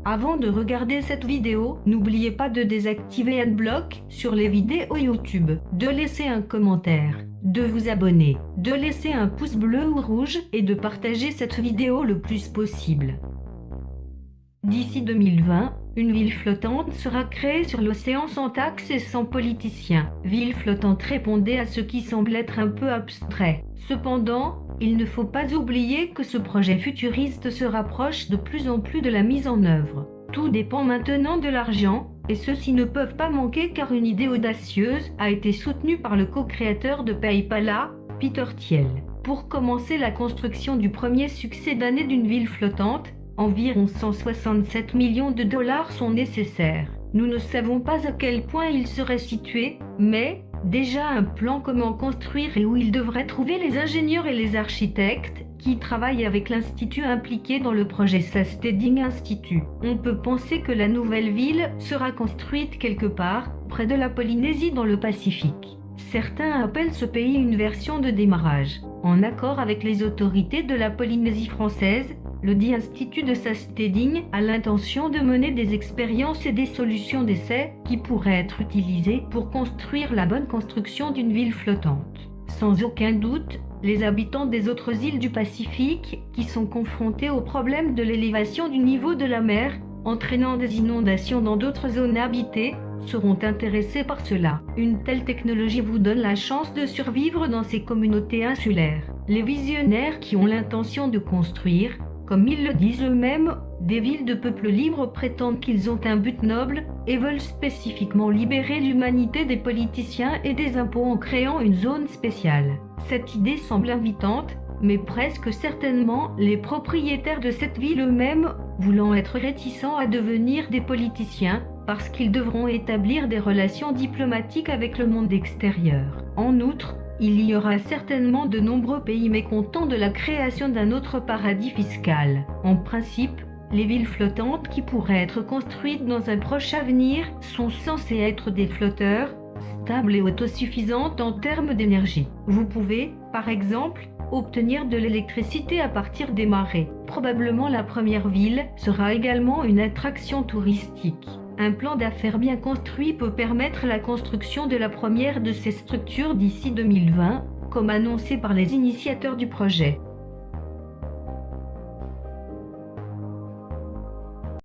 Avant de regarder cette vidéo, n'oubliez pas de désactiver Adblock sur les vidéos YouTube, de laisser un commentaire, de vous abonner, de laisser un pouce bleu ou rouge et de partager cette vidéo le plus possible. D'ici 2020, une ville flottante sera créée sur l'océan sans taxes et sans politiciens. Ville flottante répondait à ce qui semble être un peu abstrait. Cependant, il ne faut pas oublier que ce projet futuriste se rapproche de plus en plus de la mise en œuvre. Tout dépend maintenant de l'argent, et ceux-ci ne peuvent pas manquer car une idée audacieuse a été soutenue par le co-créateur de PayPal, Peter Thiel. Pour commencer la construction du premier succès d'année d'une ville flottante, environ 167 millions de dollars sont nécessaires. Nous ne savons pas à quel point il serait situé, mais déjà un plan comment construire et où il devrait trouver les ingénieurs et les architectes qui travaillent avec l'institut impliqué dans le projet Seasteading Institute. On peut penser que la nouvelle ville sera construite quelque part près de la Polynésie dans le Pacifique. Certains appellent ce pays une version de démarrage. En accord avec les autorités de la Polynésie française, le dit Institut de Seasteading a l'intention de mener des expériences et des solutions d'essai qui pourraient être utilisées pour construire la bonne construction d'une ville flottante. Sans aucun doute, les habitants des autres îles du Pacifique, qui sont confrontés au problème de l'élévation du niveau de la mer, entraînant des inondations dans d'autres zones habitées, seront intéressés par cela. Une telle technologie vous donne la chance de survivre dans ces communautés insulaires. Les visionnaires qui ont l'intention de construire, comme ils le disent eux-mêmes, des villes de peuples libres prétendent qu'ils ont un but noble et veulent spécifiquement libérer l'humanité des politiciens et des impôts en créant une zone spéciale. Cette idée semble invitante, mais presque certainement les propriétaires de cette ville eux-mêmes voulant être réticents à devenir des politiciens parce qu'ils devront établir des relations diplomatiques avec le monde extérieur. En outre, il y aura certainement de nombreux pays mécontents de la création d'un autre paradis fiscal. En principe, les villes flottantes qui pourraient être construites dans un proche avenir sont censées être des flotteurs, stables et autosuffisantes en termes d'énergie. Vous pouvez, par exemple, obtenir de l'électricité à partir des marées. Probablement la première ville sera également une attraction touristique. Un plan d'affaires bien construit peut permettre la construction de la première de ces structures d'ici 2020, comme annoncé par les initiateurs du projet.